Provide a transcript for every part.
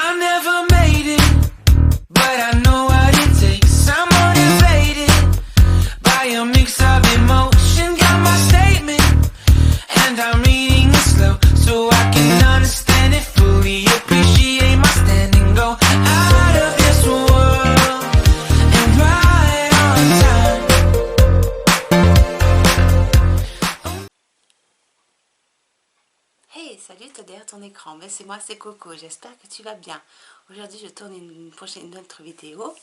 I never made it, but I know what it takes. I'm motivated by a mix of emotion. Got my statement, and I'm reading it slow so I can understand it fully. Appreciate my standing, go out of this world and right on time. Hey, salut, t'es derrière ton écran. Ben, c'est moi, c'est Coco. J'espère que tu vas bien. Aujourd'hui, je tourne une autre vidéo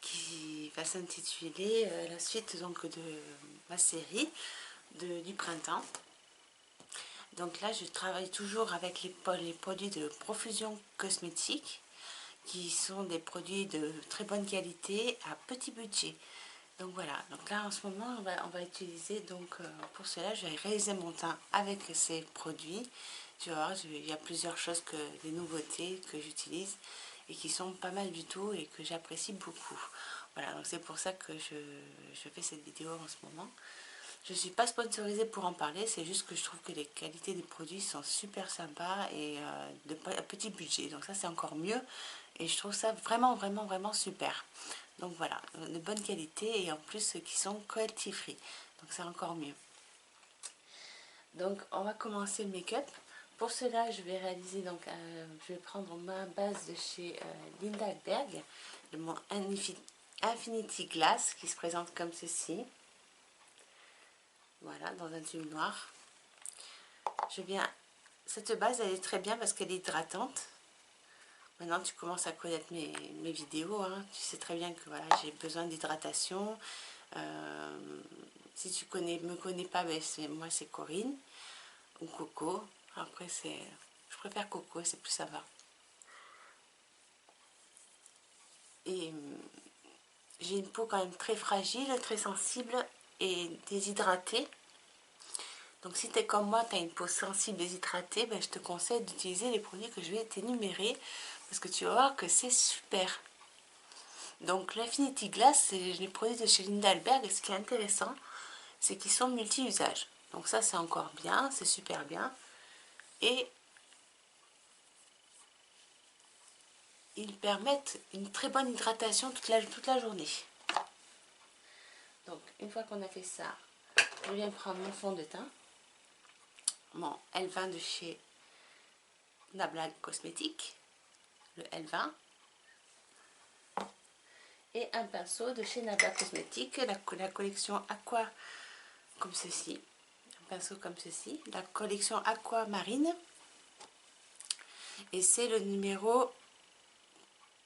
qui va s'intituler la suite donc de ma série du printemps. Donc là, je travaille toujours avec les produits de Profusion Cosmétique, qui sont des produits de très bonne qualité à petit budget. Donc voilà, donc là en ce moment on va utiliser, donc pour cela je vais réaliser mon teint avec ces produits. Tu vois, il y a plusieurs choses, des nouveautés que j'utilise et qui sont pas mal du tout et que j'apprécie beaucoup. Voilà, donc c'est pour ça que je fais cette vidéo en ce moment. Je ne suis pas sponsorisée pour en parler, c'est juste que je trouve que les qualités des produits sont super sympas et de petit budget. Donc ça c'est encore mieux et je trouve ça vraiment super. Donc voilà, de bonne qualité et en plus qui sont cruelty free. Donc c'est encore mieux. Donc on va commencer le make-up. Pour cela je vais réaliser, donc je vais prendre ma base de chez Lindberg, de mon Infinity Glass qui se présente comme ceci. Voilà, dans un tube noir. Cette base elle est très bien parce qu'elle est hydratante. Maintenant tu commences à connaître mes vidéos, hein. Tu sais très bien que voilà, j'ai besoin d'hydratation. Si tu me connais pas, ben moi c'est Corinne ou Coco. Après je préfère Coco, c'est plus ça va. Et j'ai une peau quand même très fragile, très sensible et déshydratée. Donc si tu es comme moi, tu as une peau sensible, déshydratée, ben, je te conseille d'utiliser les produits que je vais t'énumérer parce que tu vas voir que c'est super. Donc l'Infinity Glass, c'est les produits de chez Lindberg et ce qui est intéressant, c'est qu'ils sont multi-usages. Donc ça c'est encore bien, c'est super bien. Et ils permettent une très bonne hydratation toute la journée. Donc une fois qu'on a fait ça, je viens prendre mon fond de teint, mon L20 de chez Nabla Cosmétique, le L20. Et un pinceau de chez Nabla Cosmétique, la collection Aqua, comme ceci, un pinceau comme ceci, la collection Aqua Marine, et c'est le numéro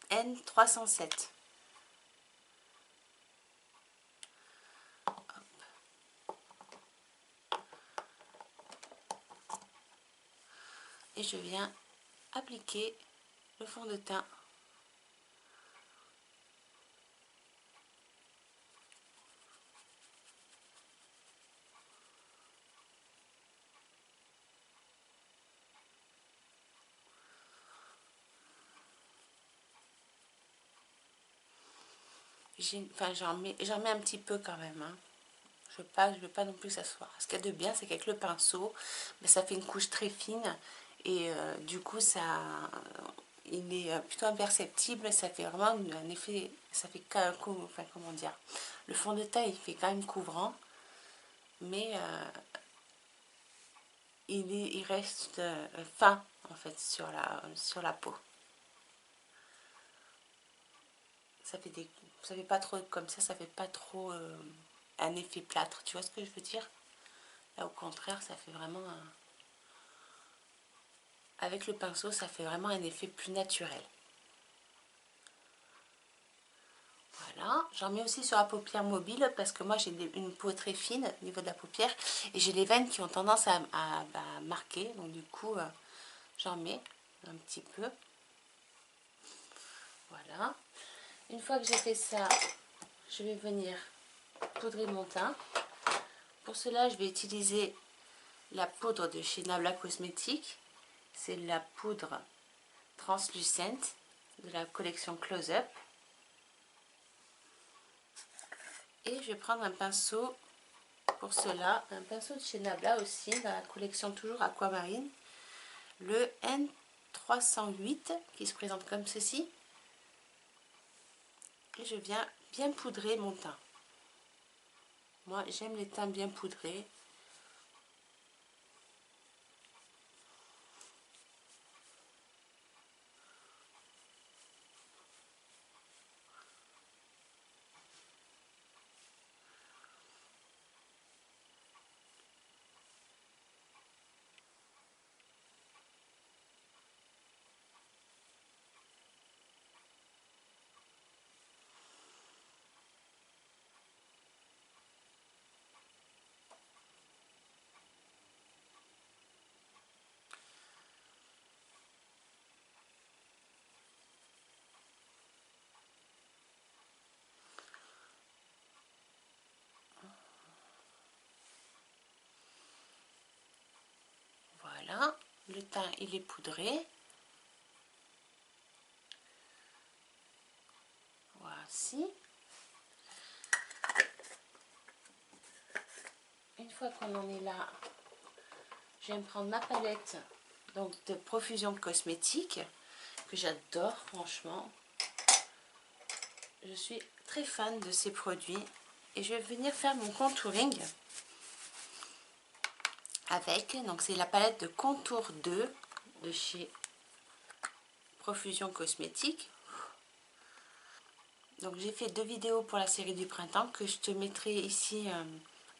N307. Et je viens appliquer le fond de teint . Enfin, j'en mets un petit peu quand même, hein. Je veux pas non plus que ça soit. Ce qu'il y a de bien, c'est qu'avec le pinceau, ben, ça fait une couche très fine et du coup, il est plutôt imperceptible. Ça fait vraiment un effet. Ça fait enfin, comment dire, le fond de teint, il fait quand même couvrant, mais il reste fin en fait sur la peau. Ça fait pas trop comme ça fait pas trop un effet plâtre, tu vois ce que je veux dire? Là au contraire, ça fait vraiment avec le pinceau, ça fait vraiment un effet plus naturel. Voilà, j'en mets aussi sur la paupière mobile parce que moi j'ai une peau très fine au niveau de la paupière et j'ai les veines qui ont tendance à marquer, donc du coup j'en mets un petit peu. Voilà, une fois que j'ai fait ça, je vais venir poudrer mon teint. Pour cela, je vais utiliser la poudre de chez Nabla Cosmétique. C'est la poudre translucente de la collection Close Up. Et je vais prendre un pinceau pour cela, un pinceau de chez Nabla aussi, dans la collection toujours Aquamarine, le 308 qui se présente comme ceci. Et je viens bien poudrer mon teint. Moi, j'aime les teints bien poudrés. Voilà, le teint il est poudré. Voici. Une fois qu'on en est là, je vais me prendre ma palette donc de Profusion Cosmétique que j'adore franchement. Je suis très fan de ces produits et je vais venir faire mon contouring avec, donc c'est la palette de Contour 2 de chez Profusion Cosmétique. Donc j'ai fait 2 vidéos pour la série du printemps que je te mettrai ici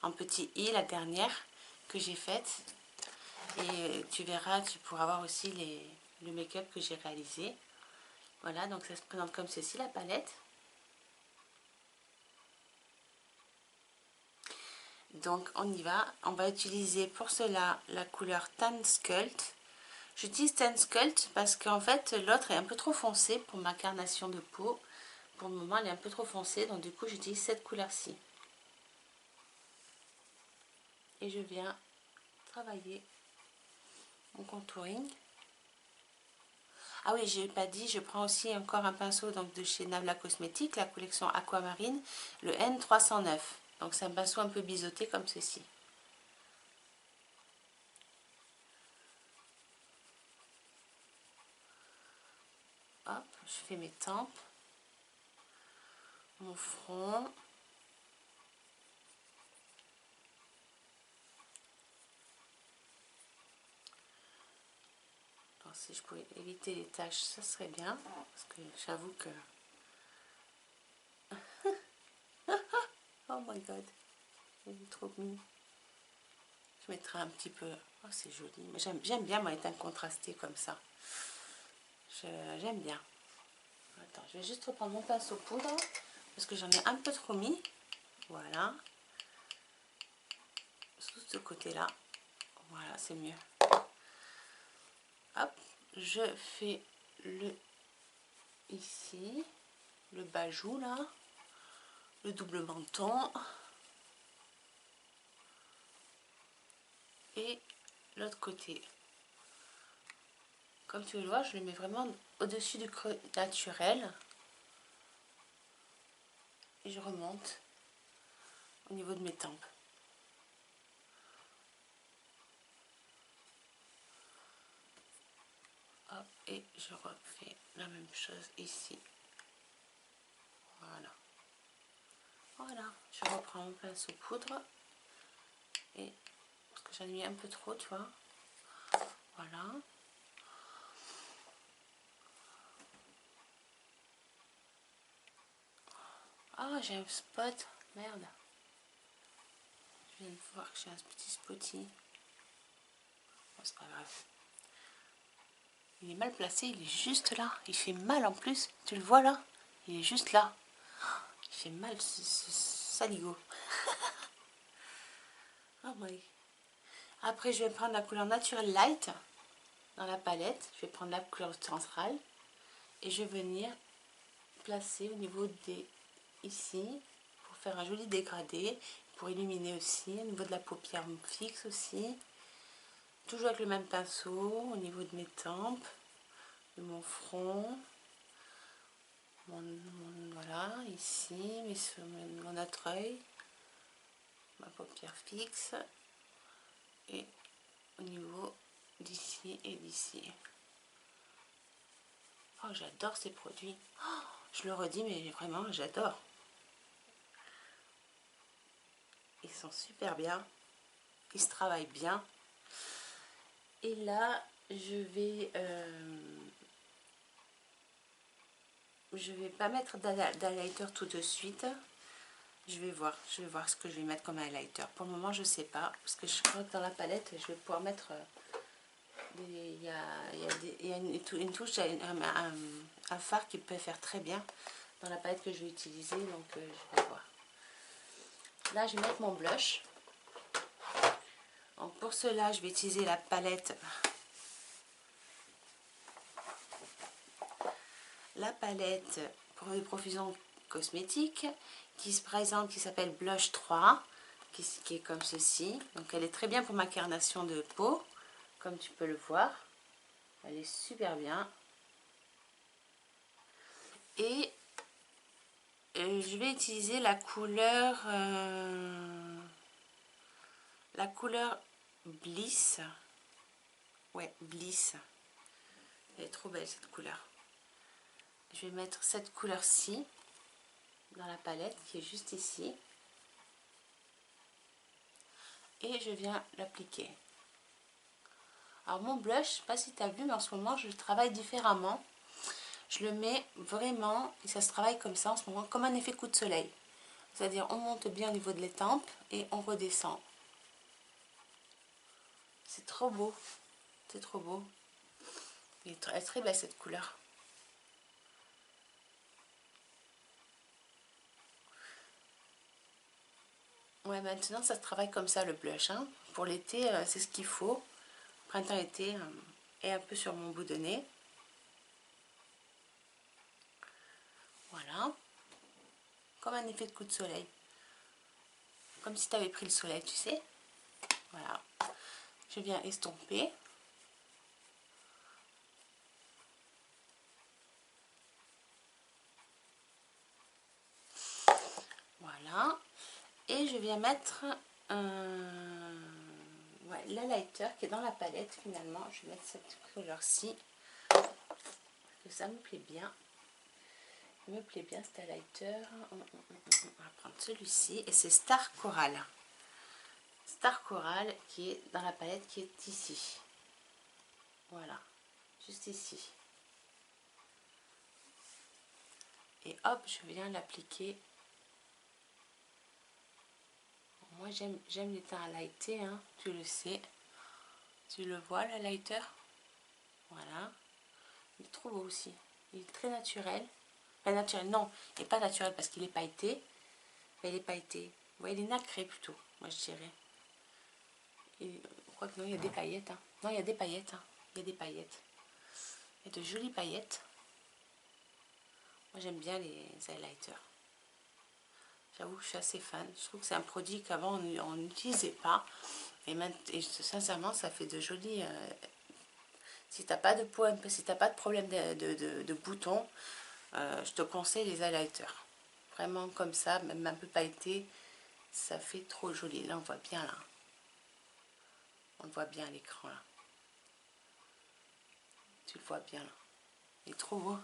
en petit i, la dernière que j'ai faite. Et tu verras, tu pourras voir aussi le make-up que j'ai réalisé. Voilà, donc ça se présente comme ceci la palette. Donc on y va, on va utiliser pour cela la couleur Tan Sculpt. J'utilise Tan Sculpt parce qu'en fait l'autre est un peu trop foncé pour ma carnation de peau. Pour le moment elle est un peu trop foncée, donc du coup j'utilise cette couleur-ci. Et je viens travailler mon contouring. Ah oui, j'ai pas dit, je prends aussi encore un pinceau donc de chez Nabla Cosmétique, la collection Aquamarine, le N309. Donc c'est un pinceau un peu biseauté comme ceci. Hop, je fais mes tempes, mon front. Alors, si je pouvais éviter les taches, ça serait bien, parce que j'avoue que... Oh my god, il est trop mignon. Je mettrai un petit peu... Oh, c'est joli. Mais j'aime bien, moi, être contrasté comme ça. J'aime bien. Attends, je vais juste reprendre mon pinceau poudre, parce que j'en ai un peu trop mis. Voilà. Sous ce côté-là. Voilà, c'est mieux. Hop, je fais le... Ici, le bajou, là. Le double menton. Et l'autre côté. Comme tu le vois, je le mets vraiment au-dessus du creux naturel. Et je remonte au niveau de mes tempes. Hop, et je refais la même chose ici. Voilà. Voilà, je reprends mon pinceau poudre. Et parce que j'en ai mis un peu trop, tu vois. Voilà. Ah, j'ai un spot. Merde. Je viens de voir que j'ai un petit spotty. Bon, c'est pas grave. Il est mal placé, il est juste là. Il fait mal en plus. Tu le vois là? Il est juste là. Il fait mal, ce saligo. Oh my. Après, je vais prendre la couleur Natural Light dans la palette. Je vais prendre la couleur centrale. Et je vais venir placer au niveau des... Ici. Pour faire un joli dégradé. Pour illuminer aussi. Au niveau de la paupière fixe aussi. Toujours avec le même pinceau. Au niveau de mes tempes. De mon front. Voilà, ici, mon autre œil, ma paupière fixe, et au niveau d'ici et d'ici. j'adore ces produits. Oh, je le redis, mais vraiment, j'adore. Ils sont super bien. Ils se travaillent bien. Et là, je vais pas mettre d'highlighter tout de suite. Je vais voir ce que je vais mettre comme highlighter. Pour le moment, je sais pas, parce que je crois que dans la palette, je vais pouvoir mettre il y a une touche, un fard qui peut faire très bien dans la palette que je vais utiliser, donc je vais voir. Là, je vais mettre mon blush. Donc pour cela, je vais utiliser la palette pour les profusions cosmétiques qui se présente, qui s'appelle Blush 3, qui est comme ceci. Donc elle est très bien pour ma carnation de peau, comme tu peux le voir. Elle est super bien. Et je vais utiliser la couleur Bliss. Ouais, Bliss. Elle est trop belle cette couleur. Je vais mettre cette couleur-ci dans la palette qui est juste ici. Et je viens l'appliquer. Alors mon blush, je ne sais pas si tu as vu, mais en ce moment je le travaille différemment. Je le mets vraiment, et ça se travaille comme ça en ce moment, comme un effet coup de soleil. C'est-à-dire on monte bien au niveau de l'étampe et on redescend. C'est trop beau. C'est trop beau. Elle est très belle cette couleur. Ouais, maintenant ça se travaille comme ça le blush. Hein. Pour l'été, c'est ce qu'il faut. Printemps-été et un peu sur mon bout de nez. Voilà. Comme un effet de coup de soleil. Comme si tu avais pris le soleil, tu sais. Voilà. Je viens estomper. Voilà. Et je viens mettre l'highlighter qui est dans la palette finalement. Je vais mettre cette couleur-ci. Que ça me plaît bien. Il me plaît bien cet highlighter. On va prendre celui-ci. Et c'est Star Coral. Star Coral qui est dans la palette qui est ici. Voilà. Juste ici. Et hop, je viens l'appliquer. Moi j'aime les teints highlightés, hein, tu le sais. Tu le vois l'highlighter. Voilà. Il est trop beau aussi. Il est très naturel. Enfin naturel, non, il n'est pas naturel parce qu'il est pailleté. Enfin, il est pailleté. Ouais, il est nacré plutôt, moi je dirais. Et, je crois que non, il y a des paillettes. Hein. Non, il y a des paillettes. Hein. Il y a des paillettes. Il y a de jolies paillettes. Moi j'aime bien les highlighters. J'avoue que je suis assez fan. Je trouve que c'est un produit qu'avant on n'utilisait pas. Et sincèrement, ça fait de jolis... si tu n'as pas de peau, si tu n'as pas de problème de boutons, je te conseille les highlighters. Vraiment comme ça, même un peu pailleté, ça fait trop joli. Là, on voit bien là. On le voit bien à l'écran là. Tu le vois bien là. Il est trop beau.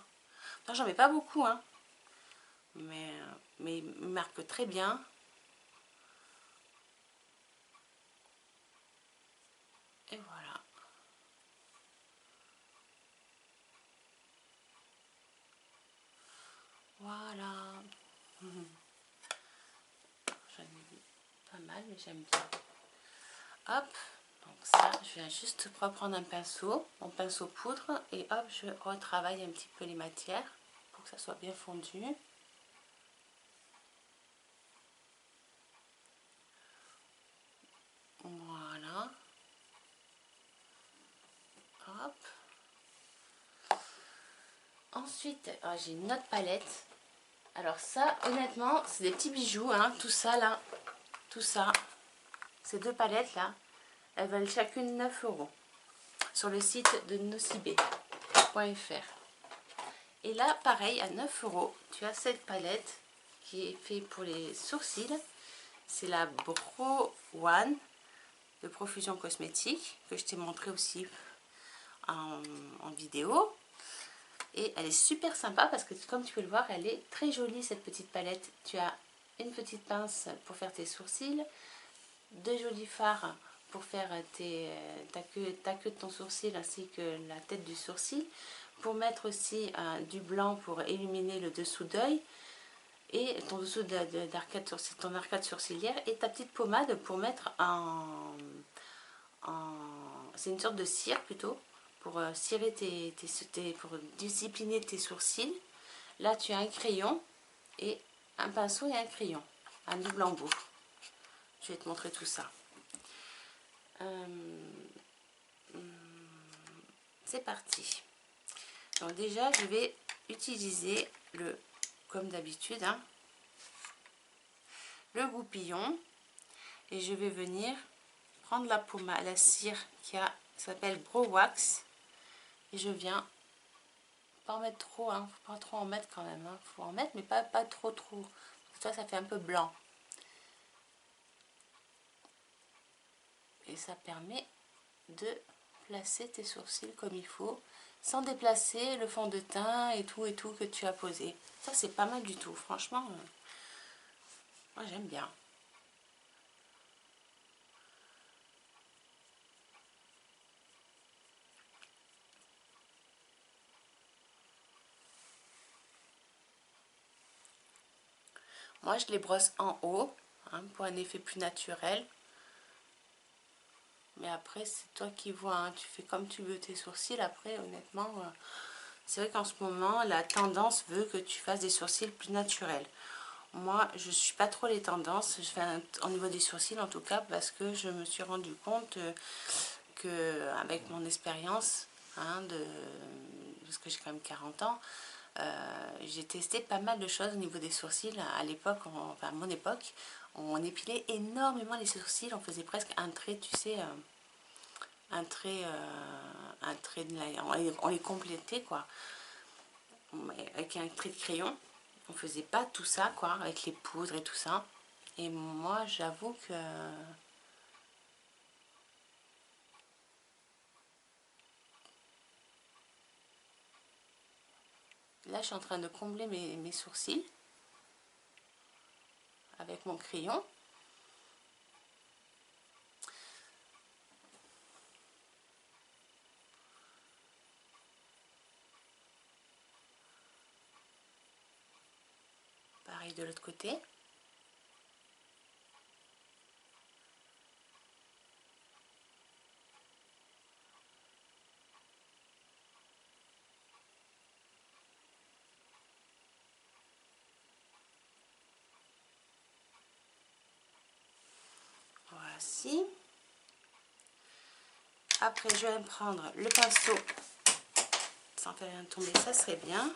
Non, j'en mets pas beaucoup, hein. Mais il marque très bien. Et voilà. Voilà. J'en ai pas mal, mais j'aime bien. Hop. Donc ça, je viens juste reprendre un pinceau, mon pinceau poudre. Et hop, je retravaille un petit peu les matières pour que ça soit bien fondu. Voilà. Hop. Ensuite, j'ai une autre palette. Alors ça, honnêtement, c'est des petits bijoux, hein, tout ça là. Tout ça. Ces deux palettes là, elles valent chacune 9 € sur le site de nocibé.fr. Et là, pareil, à 9 €, tu as cette palette qui est faite pour les sourcils. C'est la Brow One de Profusion Cosmétique que je t'ai montré aussi en vidéo. Et elle est super sympa parce que comme tu peux le voir, elle est très jolie cette petite palette. Tu as une petite pince pour faire tes sourcils, deux jolis fards pour faire ta queue de ton sourcil ainsi que la tête du sourcil, pour mettre aussi du blanc pour illuminer le dessous d'œil et ton dessous d'arcade ton arcade sourcilière, et ta petite pommade pour mettre c'est une sorte de cire plutôt pour cirer pour discipliner tes sourcils. Là tu as un crayon et un pinceau et un crayon, un double embout. Je vais te montrer tout ça. C'est parti. Donc déjà je vais utiliser comme d'habitude le goupillon, et je vais venir prendre la pommade, la cire qui s'appelle Brow Wax, et je viens pas en mettre trop, faut pas trop en mettre quand même, faut en mettre mais pas trop, ça fait un peu blanc, et ça permet de placer tes sourcils comme il faut sans déplacer le fond de teint et tout que tu as posé. Ça c'est pas mal du tout, franchement, moi j'aime bien. Moi je les brosse en haut pour un effet plus naturel. Mais après c'est toi qui vois, tu fais comme tu veux tes sourcils. Après honnêtement, c'est vrai qu'en ce moment la tendance veut que tu fasses des sourcils plus naturels. Moi je suis pas trop les tendances, je fais au niveau des sourcils en tout cas, parce que je me suis rendu compte que avec mon expérience parce que j'ai quand même 40 ans, j'ai testé pas mal de choses au niveau des sourcils. À l'époque, enfin à mon époque, on épilait énormément les sourcils, on faisait presque un trait, tu sais, un trait on les complétait quoi, avec un trait de crayon. On faisait pas tout ça quoi, avec les poudres et tout ça. Et moi j'avoue que là je suis en train de combler mes sourcils avec mon crayon. Pareil de l'autre côté. Voici. Après je vais prendre le pinceau sans faire rien tomber, ça serait bien.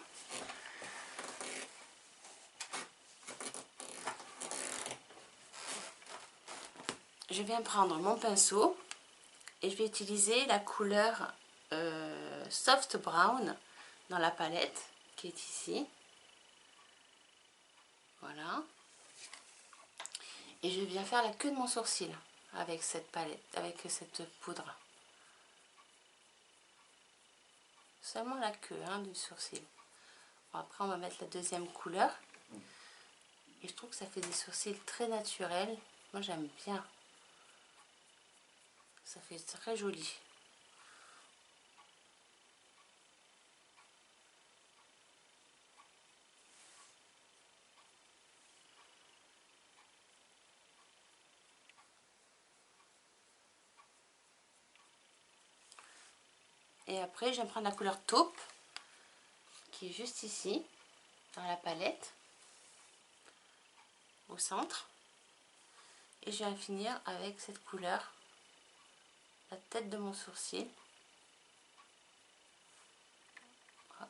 Je viens prendre mon pinceau et je vais utiliser la couleur Soft Brown dans la palette qui est ici. Voilà. Et je viens faire la queue de mon sourcil avec cette palette, avec cette poudre. Seulement la queue du sourcil. Bon, après on va mettre la deuxième couleur. Et je trouve que ça fait des sourcils très naturels. Moi j'aime bien. Ça fait très joli. Et après je vais prendre la couleur taupe qui est juste ici dans la palette au centre, et je vais finir avec cette couleur, la tête de mon sourcil. Hop.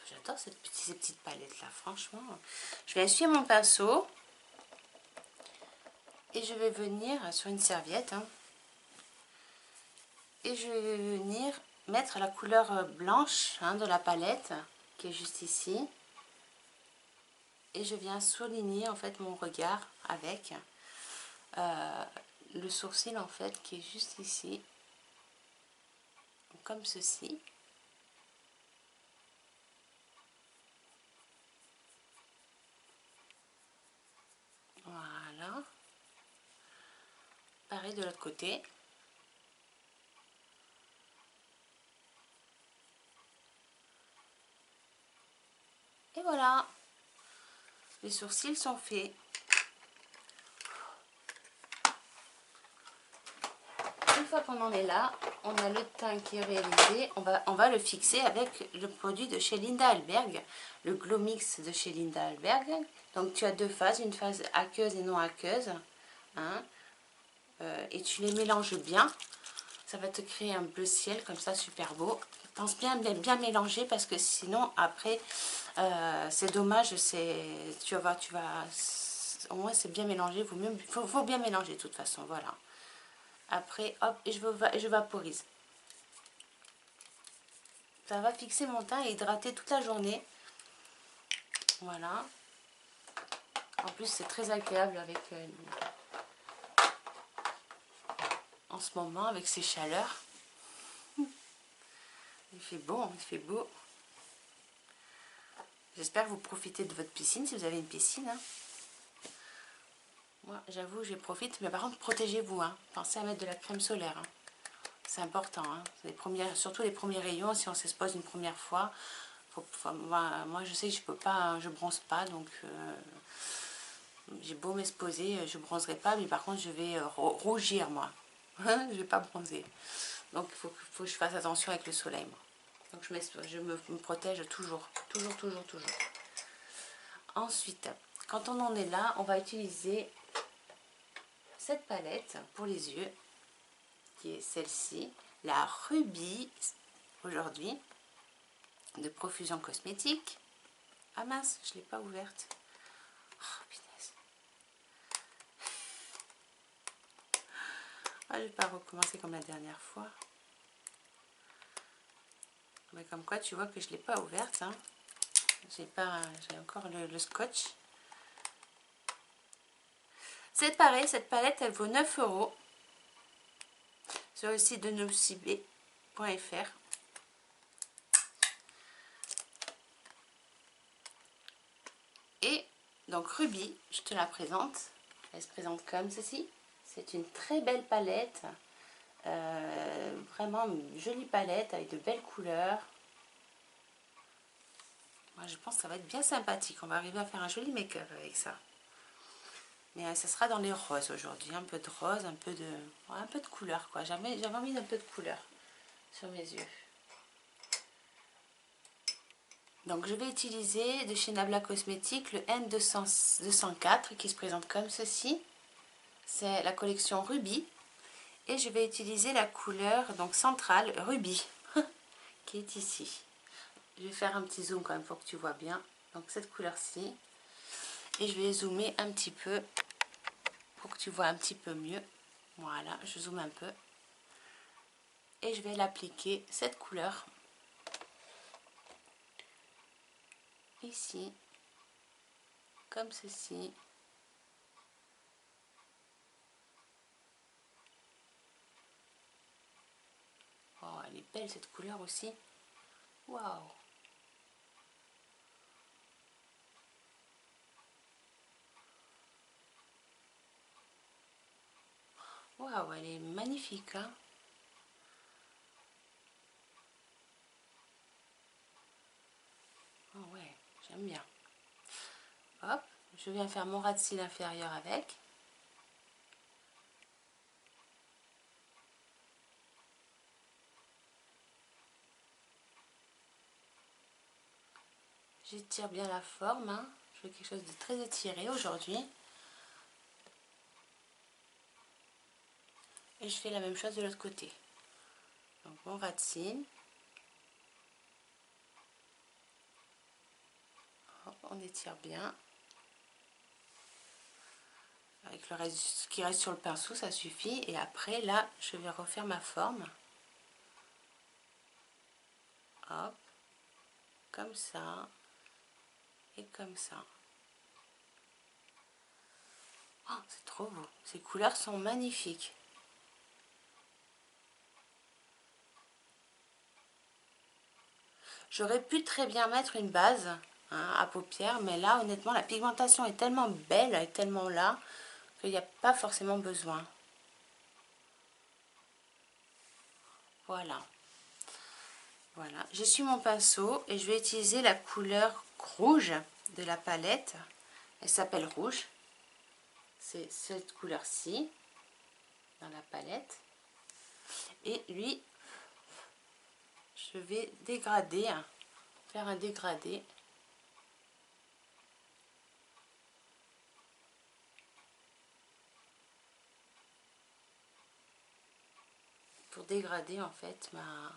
J'adore ces petites palettes là, franchement. Je vais essuyer mon pinceau et je vais venir sur une serviette Et je vais venir mettre la couleur blanche hein, de la palette qui est juste ici. Et je viens souligner en fait mon regard avec le sourcil en fait qui est juste ici. Comme ceci. Voilà. Pareil de l'autre côté. Et voilà. Les sourcils sont faits. Une fois qu'on en est là, on a le teint qui est réalisé. On va le fixer avec le produit de chez Linda Alberg, le Glow Mix de chez Linda Alberg. Donc tu as deux phases, une phase aqueuse et non aqueuse. Hein, et tu les mélanges bien. Ça va te créer un bleu ciel comme ça, super beau. Pense bien mélanger parce que sinon après c'est dommage. Tu vas voir, au moins c'est bien mélangé. Faut bien mélanger de toute façon. Voilà. Après, hop, et je vaporise. Ça va fixer mon teint et hydrater toute la journée. Voilà. En plus, c'est très agréable avec en ce moment, avec ces chaleurs. Il fait beau, il fait beau. J'espère que vous profitez de votre piscine, si vous avez une piscine. Hein. Moi, j'avoue, je profite. Mais par contre, protégez-vous. Hein. Pensez à mettre de la crème solaire. Hein. C'est important. Hein. Surtout les premiers rayons, si on s'expose une première fois. Moi, je sais que je peux pas, je bronze pas. Donc, j'ai beau m'exposer, je bronzerai pas. Mais par contre, je vais rougir, moi. Je vais pas bronzer. Donc, il faut que je fasse attention avec le soleil, moi. Donc, je me protège toujours. Toujours. Ensuite, quand on en est là, on va utiliser cette palette pour les yeux, qui est celle-ci, la Ruby, aujourd'hui, de Profusion Cosmétique. Ah mince, je ne l'ai pas ouverte. Oh, punaise. Ah, je vais pas recommencer comme la dernière fois. Mais comme quoi, tu vois que je ne l'ai pas ouverte. Hein. J'ai encore le scotch. C'est pareil, cette palette, elle vaut 9 € sur le site de nocibé.fr. Et donc Ruby, je te la présente. Elle se présente comme ceci. C'est une très belle palette. Vraiment une jolie palette avec de belles couleurs. Moi, je pense que ça va être bien sympathique. On va arriver à faire un joli make-up avec ça. Mais ça sera dans les roses aujourd'hui. Un peu de rose, un peu de couleur, quoi. J'avais envie d'un peu de couleur sur mes yeux. Donc je vais utiliser de chez Nabla Cosmétique le N204 qui se présente comme ceci. C'est la collection Ruby. Et je vais utiliser la couleur donc centrale Ruby qui est ici. Je vais faire un petit zoom quand même pour que tu vois bien. Donc cette couleur-ci. Et je vais zoomer un petit peu pour que tu vois un petit peu mieux. Voilà, je zoome un peu. Et je vais l'appliquer cette couleur ici, comme ceci. Oh, elle est belle cette couleur aussi. Waouh! Waouh, elle est magnifique, hein? Oh ouais, j'aime bien. Hop, je viens faire mon ras de cils inférieur avec. J'étire bien la forme, hein. Je veux quelque chose de très étiré aujourd'hui. Et je fais la même chose de l'autre côté. Donc mon ras de cils. On étire bien. Avec le reste, ce qui reste sur le pinceau, ça suffit. Et après, là, je vais refaire ma forme. hop, comme ça et comme ça. Oh, c'est trop beau, ces couleurs sont magnifiques. J'aurais pu très bien mettre une base à paupières, mais là honnêtement la pigmentation est tellement belle, elle est tellement là, qu'il n'y a pas forcément besoin. Voilà. Voilà, j'essuie mon pinceau et je vais utiliser la couleur rouge de la palette. Elle s'appelle rouge. C'est cette couleur-ci dans la palette. Et lui, je vais dégrader, faire un dégradé. Pour dégrader en fait ma...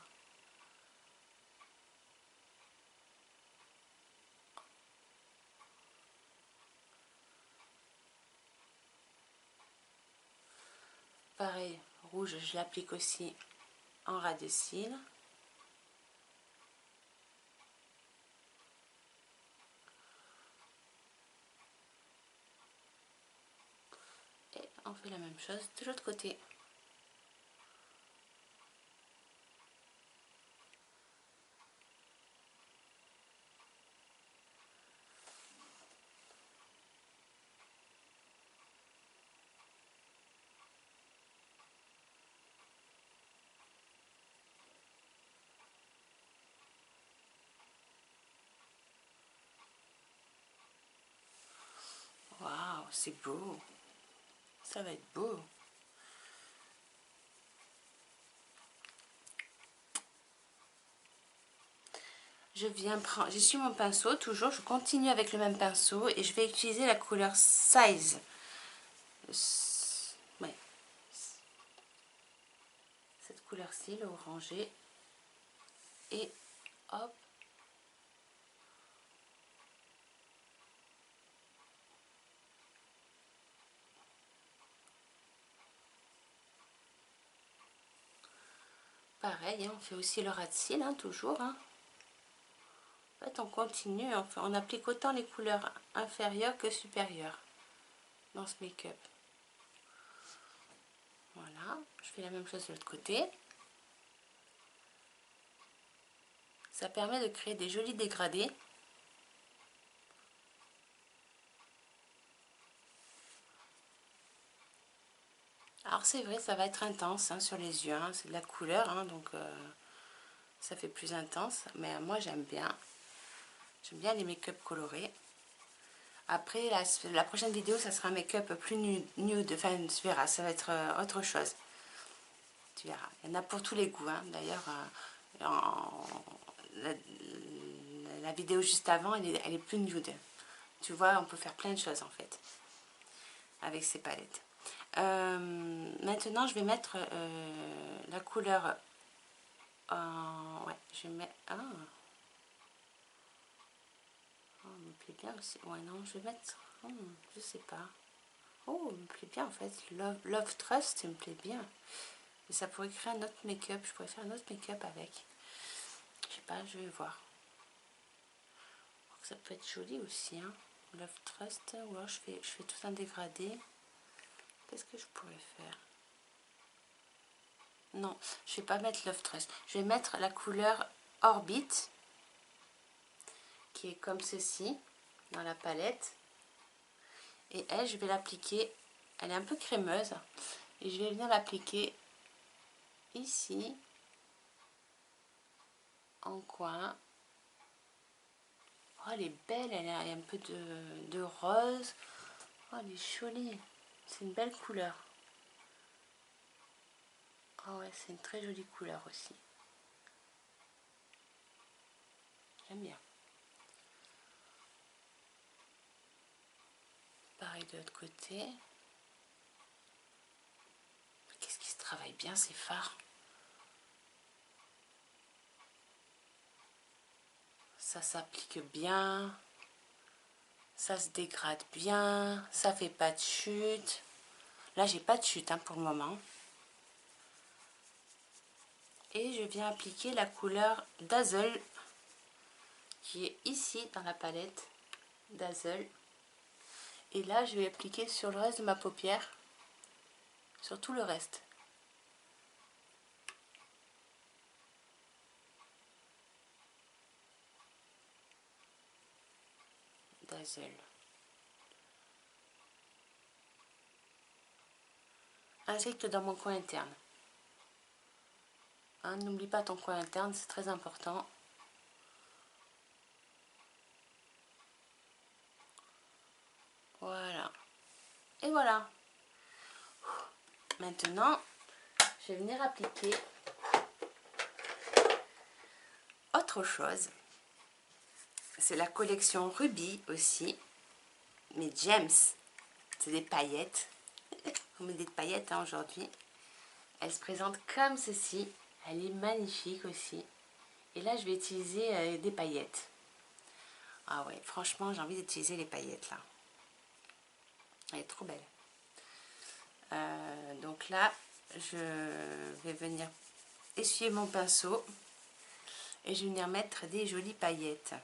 Pareil, rouge, je l'applique aussi en ras de cils. Et on fait la même chose de l'autre côté. Waouh, c'est beau. Ça va être beau. Je viens prendre, j'essuie mon pinceau, toujours, je continue avec le même pinceau et je vais utiliser la couleur Size. Ouais. Cette couleur-ci, le orangé. Et hop. Pareil, on fait aussi le ras de cils, toujours. En fait, on continue, on applique autant les couleurs inférieures que supérieures dans ce make-up. Voilà, je fais la même chose de l'autre côté. Ça permet de créer des jolis dégradés. Alors c'est vrai, ça va être intense sur les yeux, c'est de la couleur, donc ça fait plus intense. Mais moi j'aime bien. J'aime bien les make-up colorés. Après, la prochaine vidéo, ça sera un make-up plus nude. Enfin, tu verras, ça va être autre chose. Tu verras. Il y en a pour tous les goûts. D'ailleurs, la vidéo juste avant, elle est plus nude. Tu vois, on peut faire plein de choses en fait avec ces palettes. Maintenant, je vais mettre la couleur. Ouais, je vais mettre. Oh, il me plaît bien aussi. Ouais, non, je vais mettre. Je sais pas. Oh, il me plaît bien en fait. Love Trust, il me plaît bien. Et ça pourrait créer un autre make-up. Je pourrais faire un autre make-up avec. Je sais pas, je vais voir. Ça peut être joli aussi. Love Trust. Ou alors je fais tout un dégradé. Qu'est-ce que je pourrais faire? Non, je vais pas mettre Love Trust. Je vais mettre la couleur Orbit. Qui est comme ceci. Dans la palette. Et elle, je vais l'appliquer. Elle est un peu crémeuse. Et je vais venir l'appliquer ici. En coin. Oh, elle est belle, elle a un peu de rose. Oh, elle est jolie. C'est une belle couleur. Oh ouais, c'est une très jolie couleur aussi. J'aime bien. Pareil de l'autre côté. Qu'est-ce qui se travaille bien ces fards? Ça s'applique bien. Ça se dégrade bien. Ça fait pas de chute. Là, j'ai pas de chute pour le moment. Et je viens appliquer la couleur Dazzle qui est ici dans la palette Dazzle. Et là, je vais appliquer sur le reste de ma paupière, sur tout le reste. Dazzle. Ainsi que dans mon coin interne. Hein, n'oublie pas ton coin interne, c'est très important. Voilà. Et voilà. Maintenant, je vais venir appliquer autre chose. C'est la collection Ruby aussi. Mais Gems, c'est des paillettes. On met des paillettes hein, aujourd'hui. Elle se présente comme ceci. Elle est magnifique aussi. Et là, je vais utiliser des paillettes. Ah ouais, franchement, j'ai envie d'utiliser les paillettes là. Elle est trop belle. Donc là, je vais venir essuyer mon pinceau et je vais venir mettre des jolies paillettes.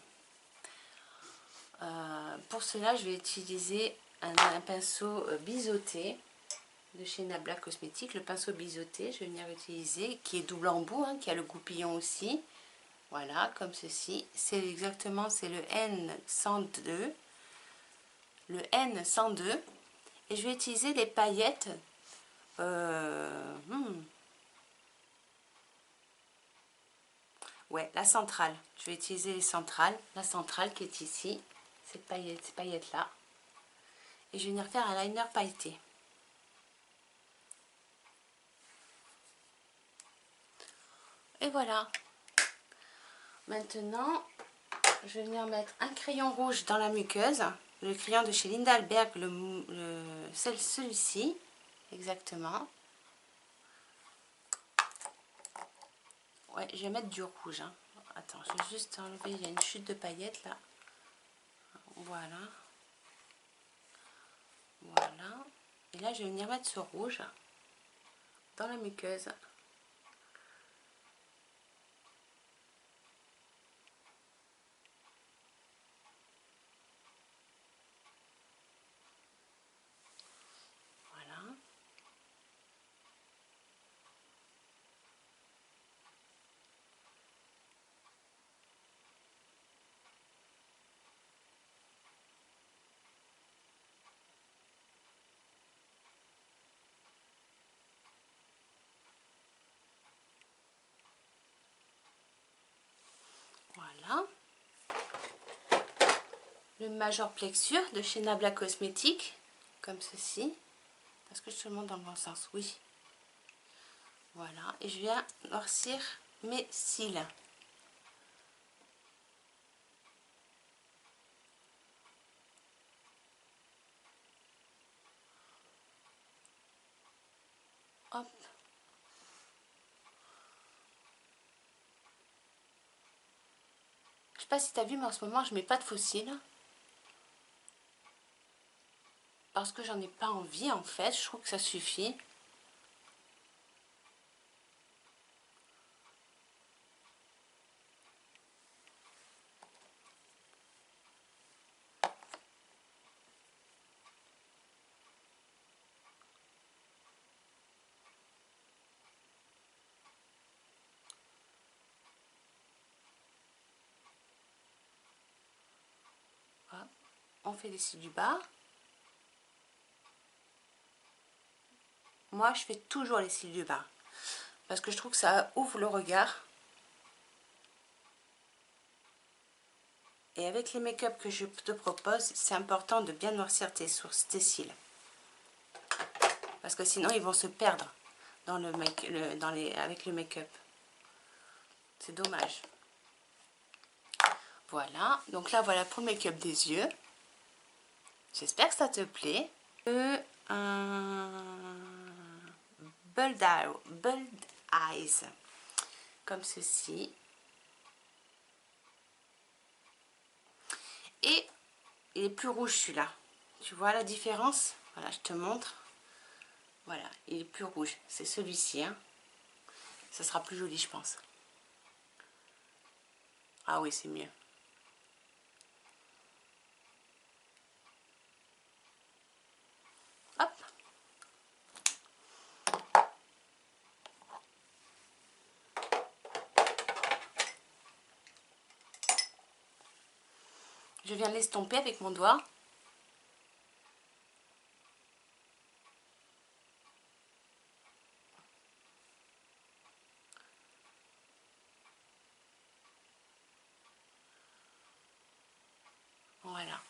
Pour cela, je vais utiliser un pinceau biseauté de chez Nabla Cosmétiques. Le pinceau biseauté, je vais venir utiliser, qui est double embout, hein, qui a le goupillon aussi. Voilà, comme ceci. C'est exactement, c'est le N102. Le N102. Et je vais utiliser les paillettes. Ouais, la centrale. Je vais utiliser les centrales. La centrale qui est ici. Ces paillettes là. Et je vais venir faire un liner pailleté. Et voilà. Maintenant, je vais venir mettre un crayon rouge dans la muqueuse. Le crayon de chez Linda Alberg, celui-ci, exactement. Ouais, je vais mettre du rouge. Hein. Attends, je vais juste enlever, il y a une chute de paillettes là. Voilà. Voilà. Et là, je vais venir mettre ce rouge dans la muqueuse. Voilà. Le Major Plexure de chez Nabla Cosmétiques, comme ceci. Est-ce que je te le montre dans le bon sens? Oui. Voilà. Et je viens noircir mes cils. Hop. Je sais pas si tu as vu, mais en ce moment, je mets pas de faux cils. Parce que j'en ai pas envie, en fait. Je trouve que ça suffit. Hop. On fait les cils du bas. Moi, je fais toujours les cils du bas. Parce que je trouve que ça ouvre le regard. Et avec les make-up que je te propose, c'est important de bien noircir tes cils. Parce que sinon, ils vont se perdre dans avec le make-up. C'est dommage. Voilà. Donc là, voilà pour le make-up des yeux. J'espère que ça te plaît. Bold Eyes. Comme ceci. Et il est plus rouge celui-là. Tu vois la différence? Voilà, je te montre. Voilà, il est plus rouge. C'est celui-ci. Hein. Ça sera plus joli, je pense. Ah oui, c'est mieux. Hop. Je viens l'estomper avec mon doigt. Voilà.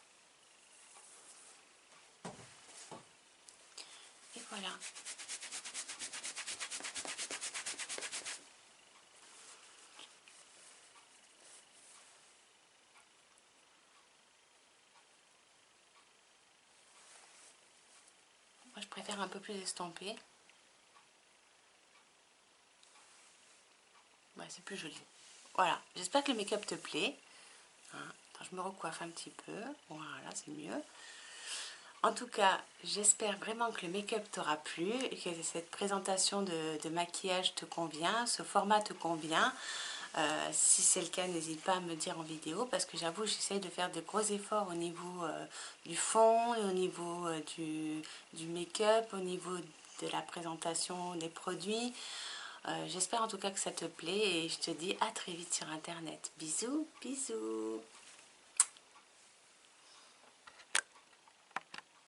Et voilà. Moi, je préfère un peu plus estampé. Ouais, c'est plus joli. Voilà. J'espère que le make-up te plaît. Hein. Attends, je me recoiffe un petit peu. Voilà, c'est mieux. En tout cas, j'espère vraiment que le make-up t'aura plu et que cette présentation de maquillage te convient, ce format te convient. Si c'est le cas, n'hésite pas à me dire en vidéo parce que j'avoue, j'essaye de faire de gros efforts au niveau du fond, au niveau du make-up, au niveau de la présentation des produits. J'espère en tout cas que ça te plaît et je te dis à très vite sur internet. Bisous, bisous.